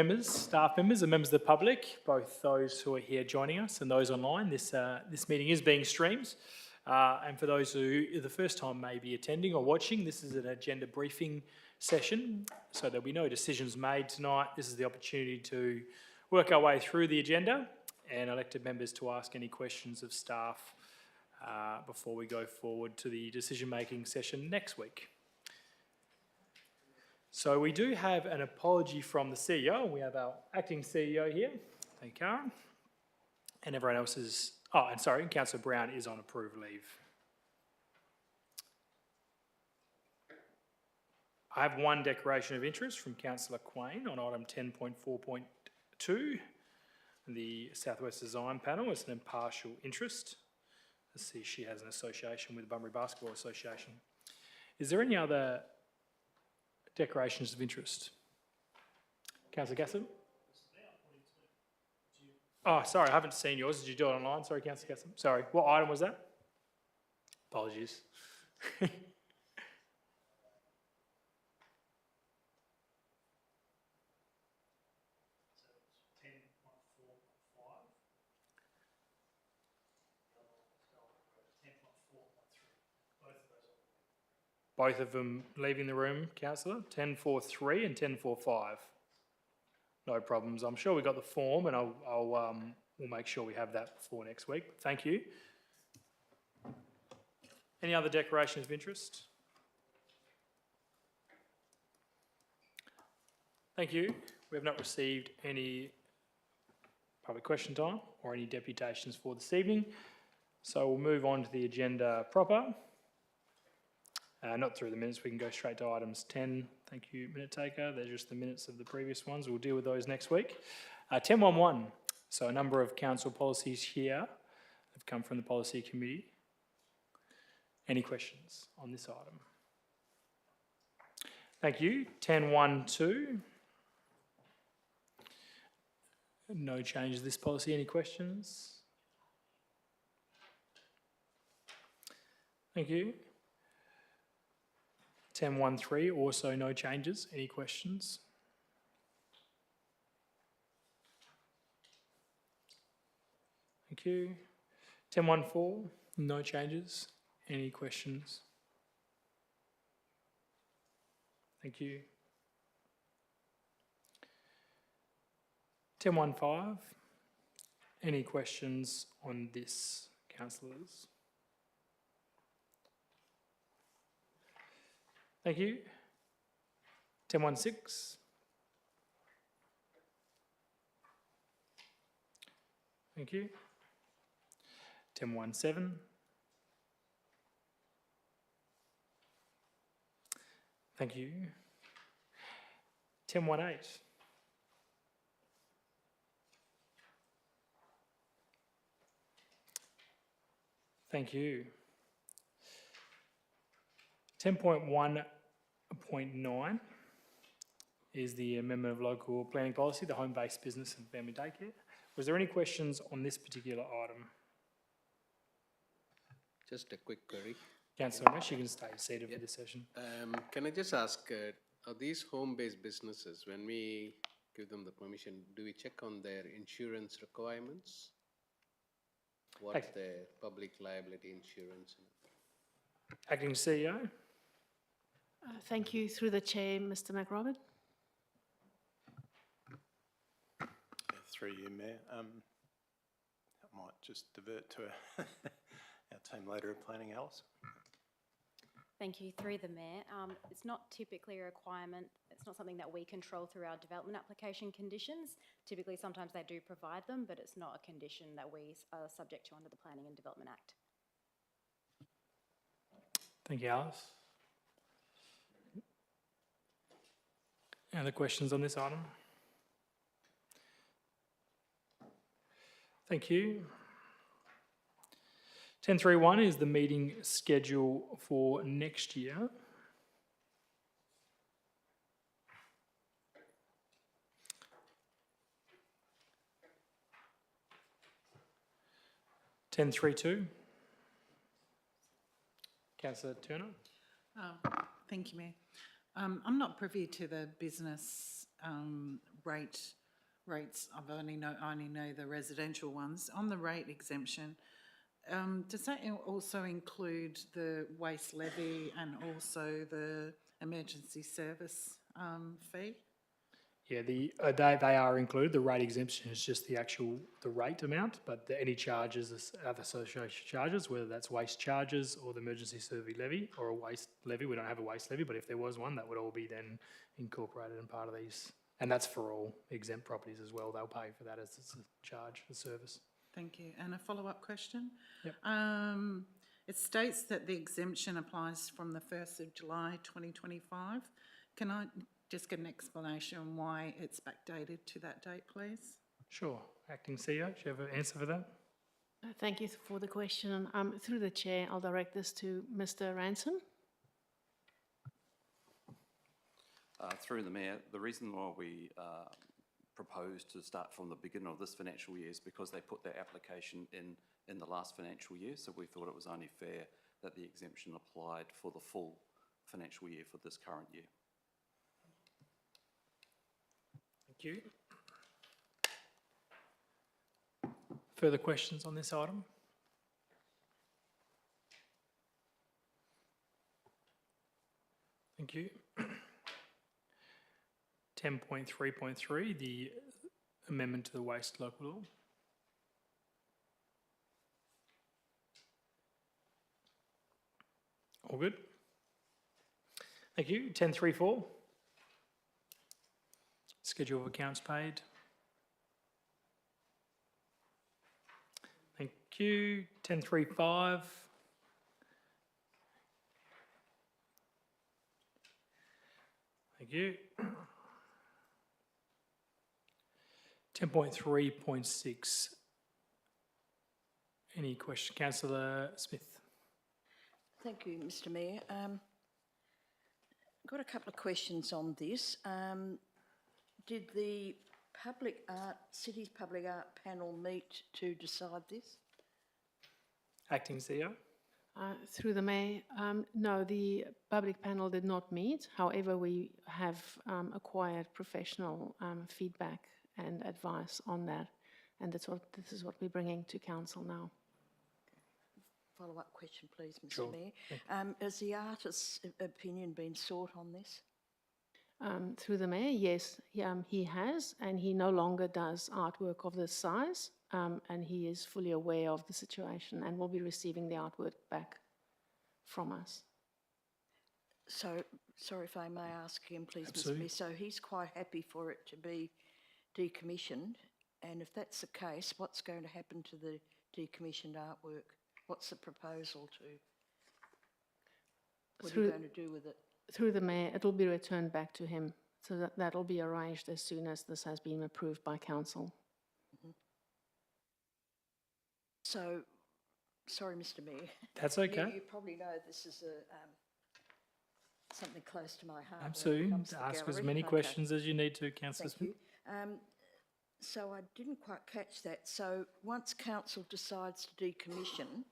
members, staff members and members of the public, both those who are here joining us and those online. This meeting is being streamed. And for those who the first time may be attending or watching, this is an agenda briefing session. So there'll be no decisions made tonight. This is the opportunity to work our way through the agenda and elected members to ask any questions of staff before we go forward to the decision-making session next week. So we do have an apology from the CEO. We have our acting CEO here. Thank you, Karen. And everyone else is... Oh, and sorry, Councillor Brown is on approved leave. I have one declaration of interest from Councillor Quain on item 10.4.2. The Southwest Design Panel is an impartial interest. Let's see, she has an association with the Bunbury Basketball Association. Is there any other declarations of interest? Councillor Gassam? Oh, sorry, I haven't seen yours. Did you do it online? Sorry, Councillor Gassam. Sorry, what item was that? Apologies. Both of them leaving the room, Councillor? 10.4.3 and 10.4.5. No problems. I'm sure we got the form and we'll make sure we have that before next week. Thank you. Any other declarations of interest? Thank you. We have not received any public question time or any deputations for this evening. So we'll move on to the agenda proper. Not through the minutes, we can go straight to items 10. Thank you, minute taker. They're just the minutes of the previous ones. We'll deal with those next week. 10.1.1. So a number of council policies here have come from the policy committee. Any questions on this item? Thank you. 10.1.2. No changes to this policy. Any questions? Thank you. 10.1.3, also no changes. Any questions? Thank you. 10.1.4, no changes. Any questions? Thank you. 10.1.5, any questions on this, councillors? Thank you. 10.1.6. Thank you. 10.1.7. Thank you. 10.1.8. Thank you. 10.1.9 is the amendment of local planning policy, the home-based business and family daycare. Was there any questions on this particular item? Just a quick query. Councillor Mesh, you can stay seated for this session. Can I just ask, are these home-based businesses, when we give them the permission, do we check on their insurance requirements? What's their public liability insurance? Acting CEO. Thank you. Through the chair, Mr. McRobert. Through you, Mayor. I might just divert to our team leader of planning, Alice. Thank you. Through the Mayor. It's not typically a requirement. It's not something that we control through our development application conditions. Typically, sometimes they do provide them, but it's not a condition that we are subject to under the Planning and Development Act. Thank you, Alice. Any other questions on this item? Thank you. 10.3.1 is the meeting schedule for next year. (10.3.2). Councillor Turner. Thank you, Mayor. I'm not privy to the business rates. I only know the residential ones. On the rate exemption, does that also include the waste levy and also the emergency service fee? Yeah, they are included. The rate exemption is just the rate amount, but any charges, other association charges, whether that's waste charges or the emergency service levy or a waste levy. We don't have a waste levy, but if there was one, that would all be then incorporated in part of these. And that's for all exempt properties as well. They'll pay for that as it's a charge for service. Thank you. And a follow-up question? Yep. It states that the exemption applies from the 1st of July 2025. Can I just get an explanation why it's backdated to that date, please? Sure. Acting CEO, do you have an answer for that? Thank you for the question. Through the chair, I'll direct this to Mr. Ranson. Through the Mayor, the reason why we proposed to start from the beginning of this financial year is because they put their application in the last financial year, so we thought it was only fair that the exemption applied for the full financial year for this current year. Thank you. Further questions on this item? Thank you. 10.3.3, the amendment to the waste local law. All good? Thank you. 10.3.4. Schedule of accounts paid. Thank you. 10.3.5. Thank you. 10.3.6. Any question? Councillor Smith. Thank you, Mr. Mayor. Got a couple of questions on this. Did the City's Public Art Panel meet to decide this? Acting CEO. Through the Mayor, no, the public panel did not meet. However, we have acquired professional feedback and advice on that, and this is what we're bringing to council now. Follow-up question, please, Mr. Sure. Mayor. Has the artist's opinion been sought on this? Through the Mayor, yes, he has, and he no longer does artwork of this size, and he is fully aware of the situation and will be receiving the artwork back from us. So, sorry if I may ask again, please, Absolutely. Mr. Mayor. So he's quite happy for it to be decommissioned, and if that's the case, what's going to happen to the decommissioned artwork? What's the proposal to? What are you going to do with it? Through the Mayor, it will be returned back to him, so that will be arranged as soon as this has been approved by council. So, sorry, Mr. Mayor. That's okay. You probably know this is something close to my heart. when it Absolutely. comes to Ask as gallery. many Okay. questions as you need to, Councillor Thank Smith. you. So I didn't quite catch that. So once council decides to decommission,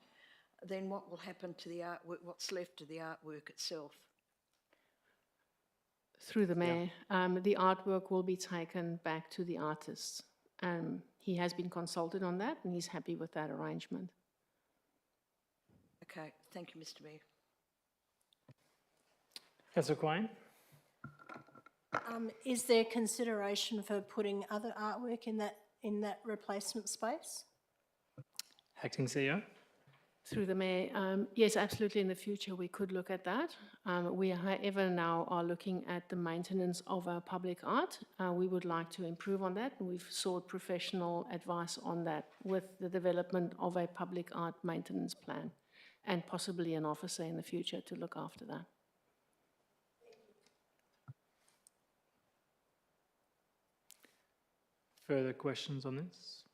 then what will happen to the artwork? What's left of the artwork itself? Through the Mayor, the artwork will be taken back to the artist. He has been consulted on that, and he's happy with that arrangement. Okay, thank you, Mr. Mayor. Councillor Quain. Is there consideration for putting other artwork in that replacement space? Acting CEO. Through the Mayor, yes, absolutely, in the future we could look at that. We, however, now are looking at the maintenance of our public art. We would like to improve on that, and we've sought professional advice on that with the development of a public art maintenance plan and possibly an officer in the future to look after that. Further questions on this?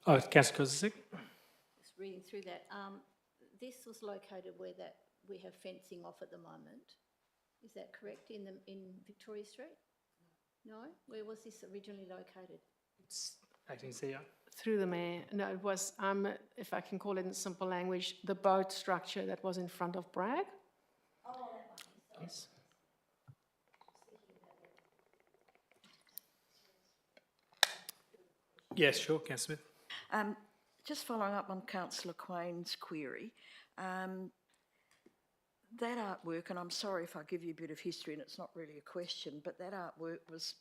Oh, Councillor Kozisek. Just reading through that, this was located where we have fencing off at the moment. Is that correct, in Victoria Street? No? Where was this originally located? Acting CEO. Through the Mayor, no, it was, if I can call it in simple language, the boat structure that was in front of Bragg. Yes. Yes, sure, Councillor Smith. Just following up on councillor Quane's query, that artwork, and I'm sorry if I give you a bit of history and it's not really a question, but that artwork was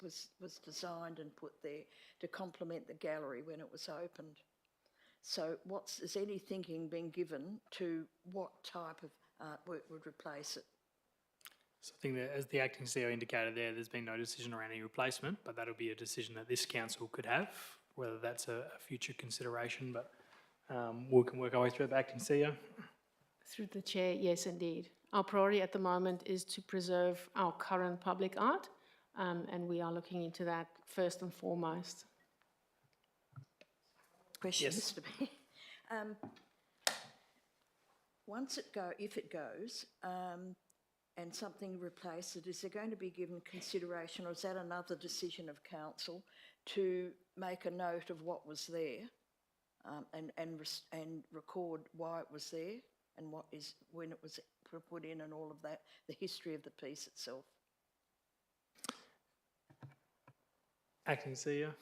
designed and put there to complement the gallery when it was opened. So is any thinking being given to what type of artwork would replace it? So I think that, as the acting CEO indicated there's been no decision around any replacement, but that'll be a decision that this council could have, whether that's a future consideration, but we can work our way through the acting CEO. Through the chair, yes, indeed. Our priority at the moment is to preserve our current public art, and we are looking into that first and foremost. Question, Yes. Mr. Mayor. If it goes, and something replaces it, is there going to be given consideration, or is that another decision of council to make a note of what was there, and record why it was there, and when it was put in, and all of that, the history of the piece itself? Acting CEO.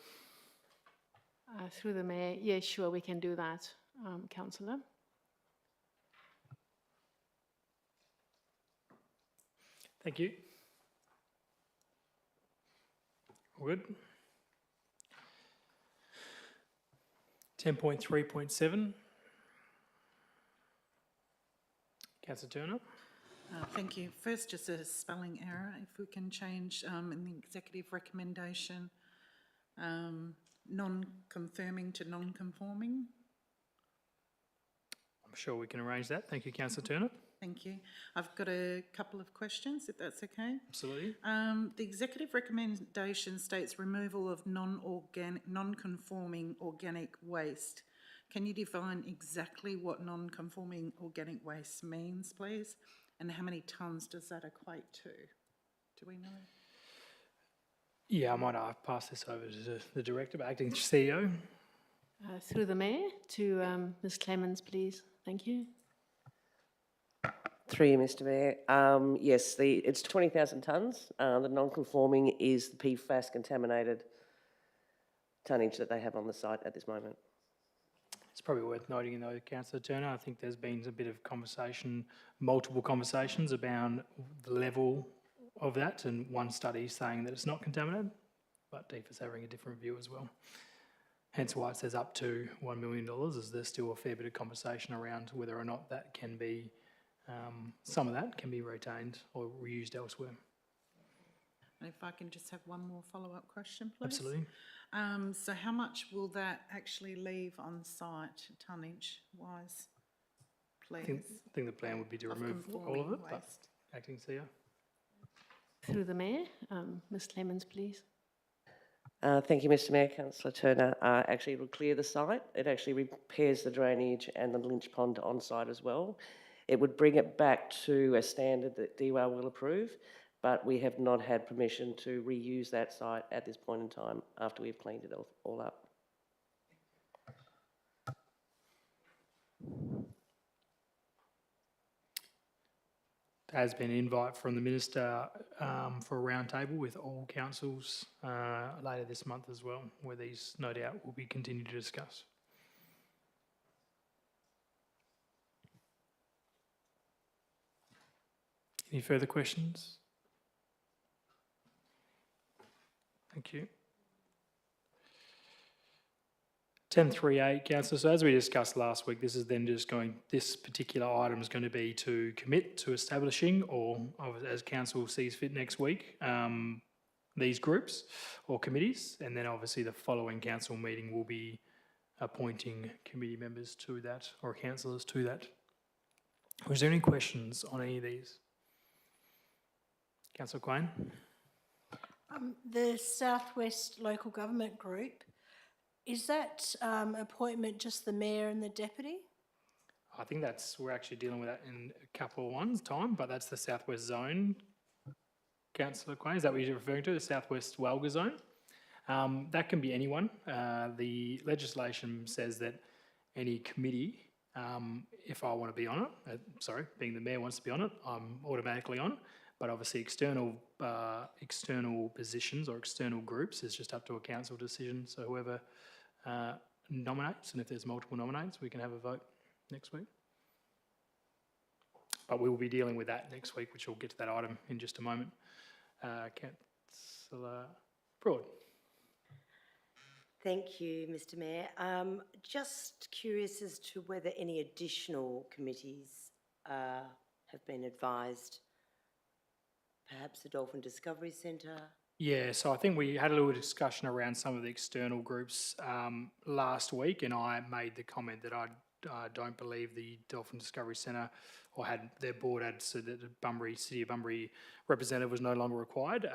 Through the mayor, yes, sure, we can do that, councillor. Thank you. All good. 10.3.7. Councillor Turner. Thank you. First, just a spelling error. If we can change in the executive recommendation, non-confirming to non-conforming. I'm sure we can arrange that. Thank you, Councillor Turner. Thank you. I've got a couple of questions, if that's okay. Absolutely. The executive recommendation states removal of non-conforming organic waste. Can you define exactly what non-conforming organic waste means, please? And how many tonnes does that equate to? Do we know? Yeah, I might pass this over to the Director, but Acting CEO. Through the mayor to Ms Clemens, please. Thank you. Through you, Mr Mayor. Yes, it's 20,000 tonnes. The non-conforming is the PFAS contaminated tonnage that they have on the site at this moment. It's probably worth noting, though, Councillor Turner, I think there's been a bit of conversation, multiple conversations about the level of that, and one study saying that it's not contaminated, but DEFA's having a different view as well. Hence why it says up to $1 million, as there's still a fair bit of conversation around whether or not that can be, some of that can be retained or reused elsewhere. And if I can just have one more follow-up question, please. Absolutely. So how much will that actually leave on site, tonnage-wise, please? I think the plan would be to remove all of it, but Acting CEO. Through the mayor, Ms Clemens, please. Thank you, Mr Mayor. Councillor Turner, actually it will clear the site. It actually repairs the drainage and the Lynch Pond on site as well. It would bring it back to a standard that DWAL will approve, but we have not had permission to reuse that site at this point in time after we've cleaned it all up. There has been an invite from the Minister for a roundtable with all councils later this month as well, where these no doubt will be continued to discuss. Any further questions? Thank you. 10.3.8, Councillor. So as we discussed last week, this is then just this particular item is going to be to commit to establishing, or as Council sees fit next week, these groups or committees, and then obviously the following Council meeting will be appointing committee members to that, or councillors to that. Was there any questions on any of these? Councillor Quane. The Southwest Local Government Group, is that appointment just the mayor and the deputy? I think we're actually dealing with that in a couple of ones' time, but that's the Southwest Zone. Councillor Quane, is that what you're referring to, the Southwest Walga Zone? That can be anyone. The legislation says that any committee, if I want to be on it, being the mayor wants to be on it, I'm automatically on. But obviously external positions or external groups is just up to a council decision. So whoever nominates, and if there's multiple nominates, we can have a vote next week. But we will be dealing with that next week, which we'll get to that item in just a moment. Councillor Broad. Thank you, Mr Mayor. Just curious as to whether any additional committees have been advised, perhaps the Dolphin Discovery Centre? Yeah, so I think we had a little discussion around some of the external groups last week, and I made the comment that I don't believe the Dolphin Discovery Centre or their board had said that the City of Bunbury representative was no longer required.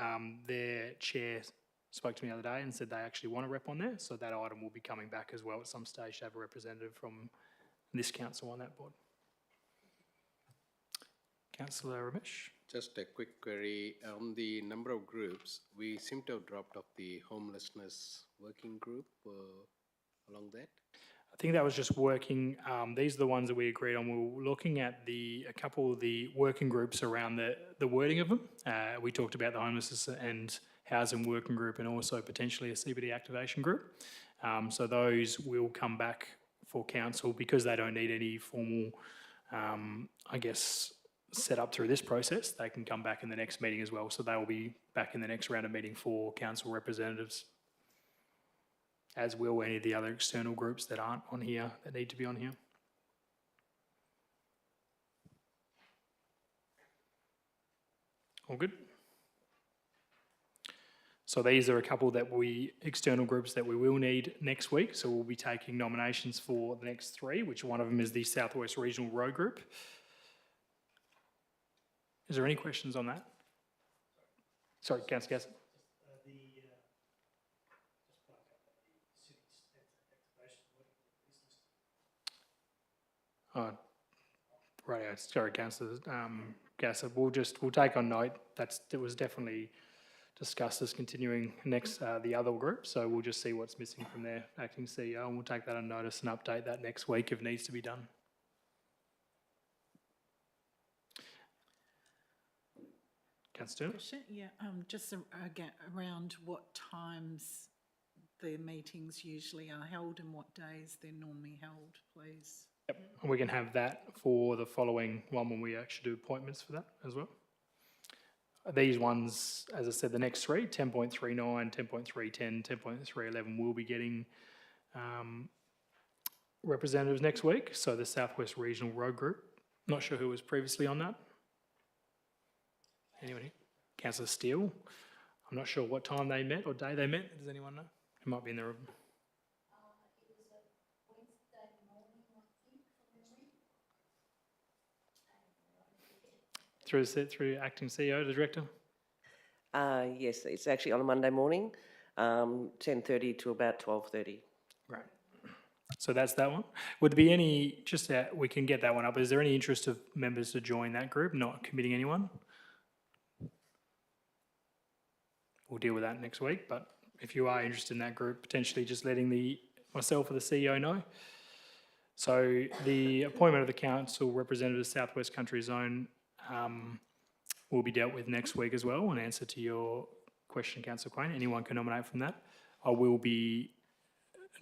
Their chair spoke to me the other day and said they actually want a rep on there, so that item will be coming back as well at some stage to have a representative from this council on that board. Councillor Ramesh. Just a quick query on the number of groups. We seem to have dropped off the homelessness working group along that. I think that was just working. These are the ones that we agreed on. We were looking at a couple of the working groups around the wording of them. We talked about the homelessness and housing working group and also potentially a CBD activation group. So those will come back for council because they don't need any formal, I guess, set up through this process. They can come back in the next meeting as well. So they will be back in the next round of meeting for council representatives, as will any of the other external groups that aren't on here, that need to be on here. All good? So these are a couple external groups that we will need next week. So we'll be taking nominations for the next three, which one of them is the South West Regional Road Group. Is there any questions on that? Sorry, Councillor Gasson. Right, sorry, Councillor Gasser. We'll take on note it was definitely discussed as continuing next the other group. So we'll just see what's missing from their acting CEO, and we'll take that on notice and update that next week if needs to be done. Councillor Turner? Yeah, just again, around what times the meetings usually are held and what days they're normally held, please. Yep, and we can have that for the following one when we actually do appointments for that as well. These ones, as I said, the next three, 10.39, 10.310, 10.311 will be getting representatives next week. So the Southwest Regional Road Group, not sure who was previously on that. Anybody? Councillor Steele. I'm not sure what time they met or day they met. Does anyone know? It might be in the room. Through acting CEO, the director? Yes, it's actually on a Monday morning, 10:30 to about 12:30. Great. So that's that one. Would there be any, just that we can get that one up, is there any interest of members to join that group, not committing anyone? We'll deal with that next week, but if you are interested in that group, potentially just letting myself or the CEO know. So the appointment of the council representative of South West Country Zone will be dealt with next week as well. In answer to your question, Councillor Quain, anyone can nominate from that. I will be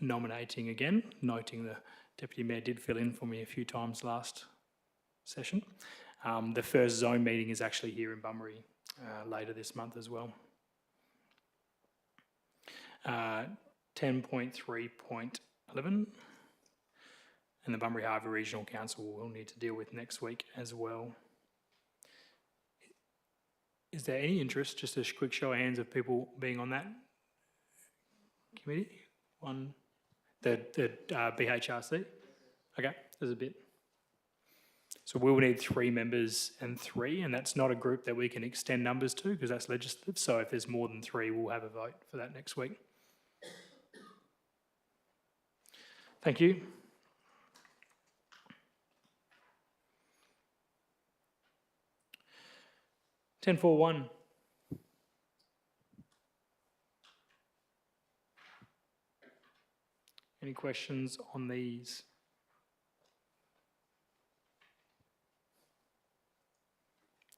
nominating again, noting the Deputy Mayor did fill in for me a few times last session. The first zone meeting is actually here in Bunbury later this month as well. 10.3.11 and the Bunbury Harbour Regional Council will need to deal with next week as well. Is there any interest, just a quick show of hands of people being on that committee? The BHRC? Okay, there's a bit. So we will need 3 members and 3, and that's not a group that we can extend numbers to because that's legislative. So if there's more than 3, we'll have a vote for that next week. Thank you. (10.4.1). Any questions on these?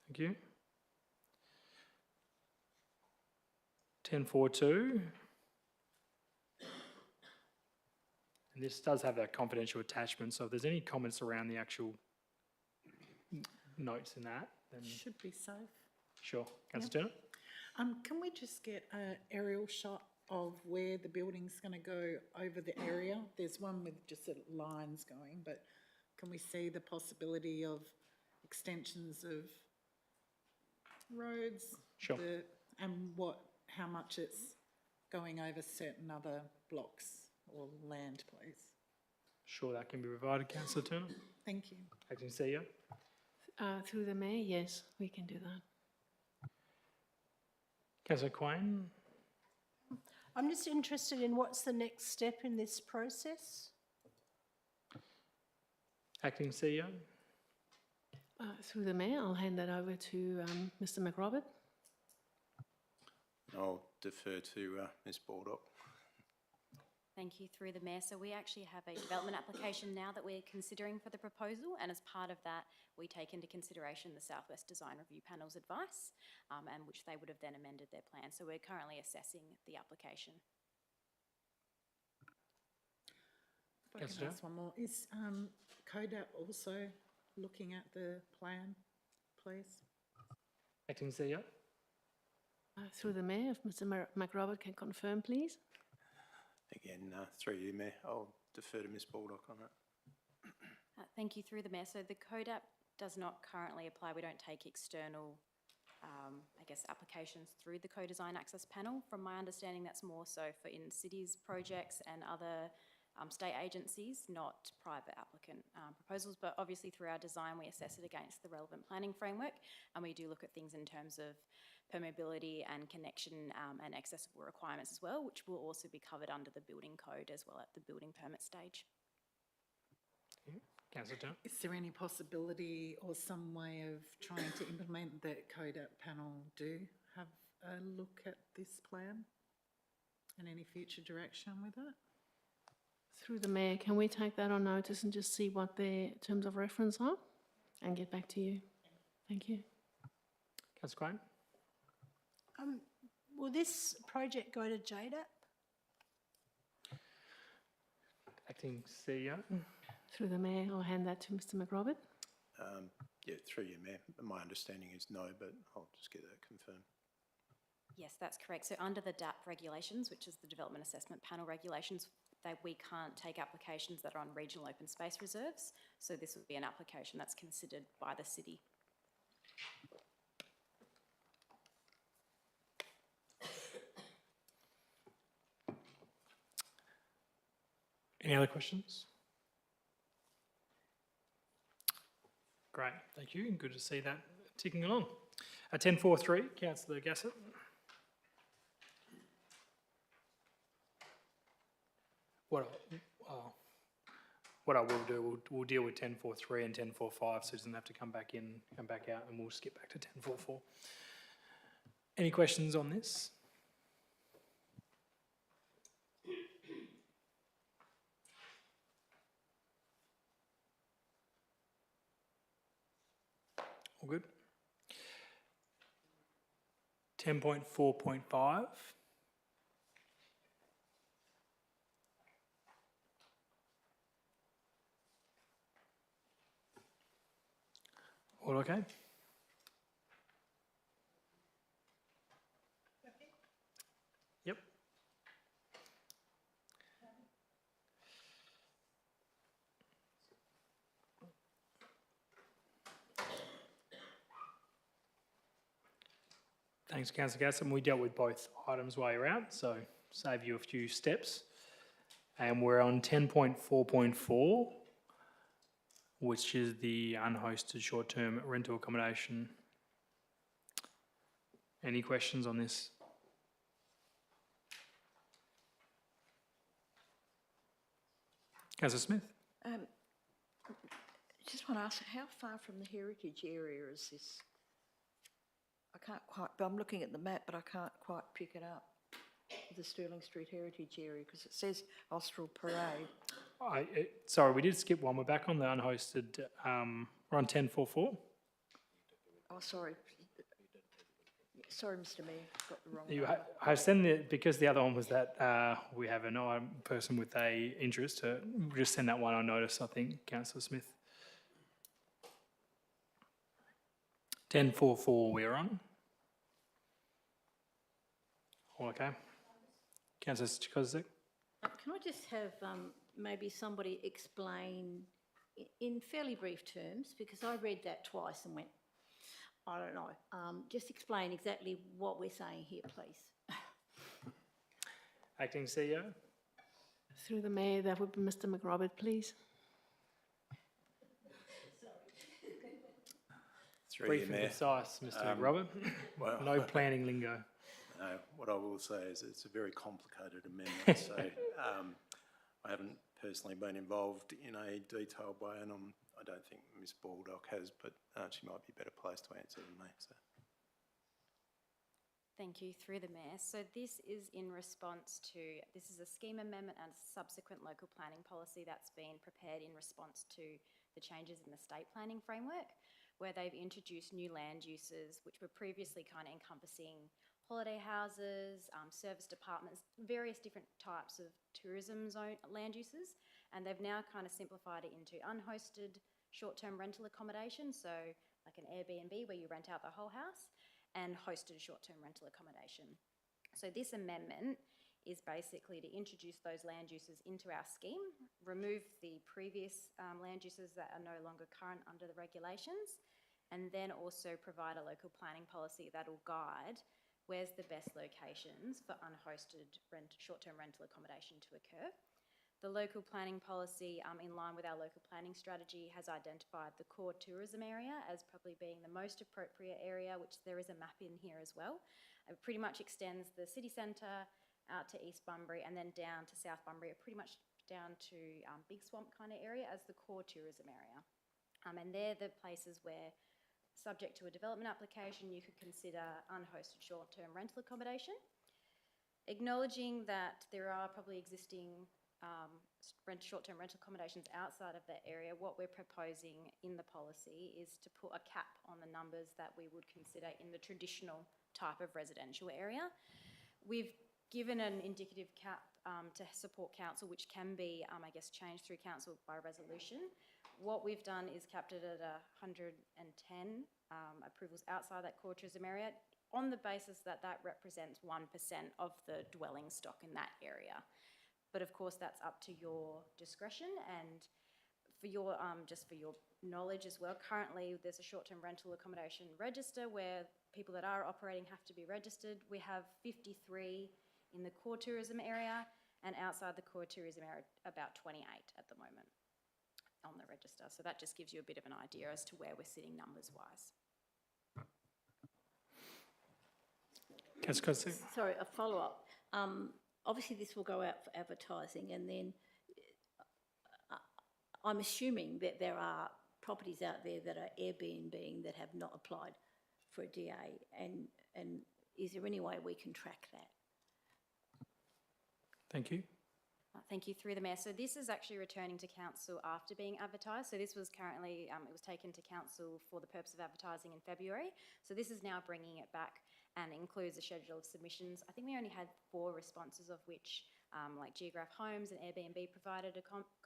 Thank you. 10.4.2. And this does have that confidential attachment, so if there's any comments around the actual notes in that, then Should be safe. sure. Councillor Turner? Can we just get an aerial shot of where the building's going to go over the area? There's one with just sort of lines going, but can we see the possibility of extensions of roads? Sure. And how much it's going over certain other blocks or land, please? Sure, that can be provided. Councillor Turner? Thank you. Acting CEO? Through the mayor, yes, we can do that. Councillor Quain? I'm just interested in what's the next step in this process? Acting CEO? Through the mayor, I'll hand that over to Mr McRobert. I'll defer to Ms Baldock. Thank you, through the mayor. So we actually have a development application now that we're considering for the proposal, and as part of that, we take into consideration the Southwest Design Review Panel's advice, and which they would have then amended their plan. So we're currently assessing the application. If I can ask one more, is CODAP also looking at the plan, please? Acting CEO? Through the mayor, if Mr McRobert can confirm, please. Again, through you, Mayor, I'll defer to Ms Baldock on that. Thank you, through the mayor. So the CODAP does not currently apply. We don't take external, I guess, applications through the Co-Design Access Panel. From my understanding, that's more so for in cities projects and other state agencies, not private applicant proposals. But obviously through our design, we assess it against the relevant planning framework, and we do look at things in terms of permeability and connection and accessible requirements as well, which will also be covered under the building code as well at the building permit stage. Councillor Turner? Is there any possibility or some way of trying to implement that CODAP panel do have a look at this plan and any future direction with it? Through the mayor, can we take that on notice and just see what their terms of reference are and get back to you? Thank you. Councillor Quain? Will this project go to JDAP? Acting CEO? Through the mayor, I'll hand that to Mr McRobert. Yeah, through you, Mayor. My understanding is no, but I'll just get that confirmed. Yes, that's correct. So under the DAP regulations, which is the Development Assessment Panel regulations, we can't take applications that are on regional open space reserves. So this would be an application that's considered by the city. Any other questions? Great, thank you, and good to see that ticking along. 10.4.3, Councillor Gassett. What I will do, we'll deal with 10.4.3 and 10.4.5, so it doesn't have to come back in, come back out, and we'll skip back to 10.4.4. Any questions on this? All good? 10.4.5. All okay? Yep. Thanks, Councillor Gassam. We dealt with both items while you're out, so save you a few steps. And we're on 10.4.4, which is the unhosted short-term rental accommodation. Any questions on this? Councillor Smith? Just want to ask, how far from the heritage area is this? I can't quite, but I'm looking at the map, but I can't quite pick it up, the Stirling Street Heritage area, because it says Austral Parade. Sorry, we did skip one. We're back on the unhosted. We're on 10.4.4. Oh, sorry. Sorry, Mr Mayor, got the wrong You one. I send the, because the other one was that we have an person with a interest, to just send that one on notice, I think, Councillor Smith. 10.44 we're on. All okay? Councillor Kozak? Can I just have maybe somebody explain in fairly brief terms, because I read that twice and went, I don't know. Just explain exactly what we're saying here, please. Acting CEO? Through the Mayor, that would be Mr McRobert, please. Through Brief you, and Mayor. concise, Mr McRobert. well- No planning lingo. No, what I will say is it's a very complicated amendment, so I haven't personally been involved in a detailed way, and I don't think Ms Baldock has, but she might be better placed to answer than me. So. Thank you, through the Mayor. So this is in response to, this is a scheme amendment and subsequent local planning policy that's been prepared in response to the changes in the state planning framework, where they've introduced new land uses, which were previously kind of encompassing holiday houses, service departments, various different types of tourism zone land uses, and they've now kind of simplified it into unhosted short-term rental accommodation, so like an Airbnb where you rent out the whole house, and hosted short-term rental accommodation. So this amendment is basically to introduce those land uses into our scheme, remove the previous land uses that are no longer current under the regulations, and then also provide a local planning policy that will guide where's the best locations for unhosted short-term rental accommodation to occur. The local planning policy, in line with our local planning strategy, has identified the core tourism area as probably being the most appropriate area, which there is a map in here as well. It pretty much extends the city centre out to East Bunbury and then down to South Bunbury, pretty much down to Big Swamp kind of area as the core tourism area. And they're the places where, subject to a development application, you could consider unhosted short-term rental accommodation. Acknowledging that there are probably existing short-term rental accommodations outside of that area, what we're proposing in the policy is to put a cap on the numbers that we would consider in the traditional type of residential area. We've given an indicative cap to support council, which can be, I guess, changed through council by resolution. What we've done is capped it at 110 approvals outside that core tourism area, on the basis that that represents 1% of the dwelling stock in that area. But of course, that's up to your discretion, and for your just for your knowledge as well, currently there's a short-term rental accommodation register where people that are operating have to be registered. We have 53 in the core tourism area, and outside the core tourism area, about 28 at the moment on the register. So that just gives you a bit of an idea as to where we're sitting numbers-wise. Sorry, a follow-up. Obviously, this will go out for advertising, and then I'm assuming that there are properties out there that are Airbnb that have not applied for a DA, and is there any way we can track that? Thank you. Thank you, through the Mayor. So this is actually returning to council after being advertised. So this was currently, it was taken to council for the purpose of advertising in February. So this is now bringing it back and includes a schedule of submissions. I think we only had 4 responses, of which like Geograph Homes and Airbnb provided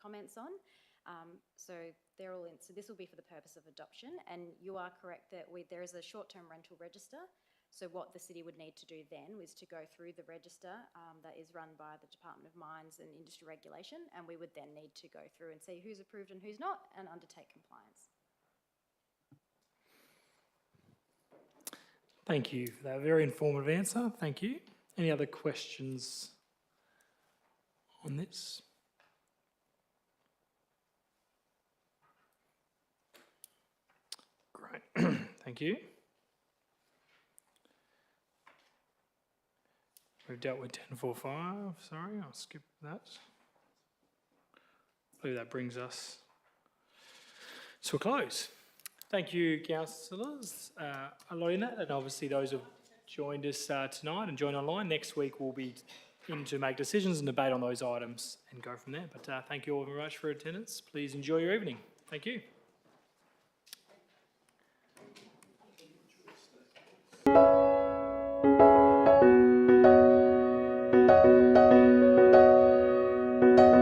comments on. So they're all in. So this will be for the purpose of adoption. And you are correct that there is a short-term rental register. So what the city would need to do then was to go through the register that is run by the Department of Mines and Industry Regulation, and we would then need to go through and see who's approved and who's not and undertake compliance. Thank you for that very informative answer. Thank you. Any other questions on this? Great. Thank you. We've dealt with 10.45. Sorry, I'll skip that. I believe that brings us to a close. Thank you, councillors, a lot in that, and obviously those who have joined us tonight and joined online. Next week we'll be in to make decisions and debate on those items and go from there. But thank you all very much for attendance. Please enjoy your evening. Thank you. you.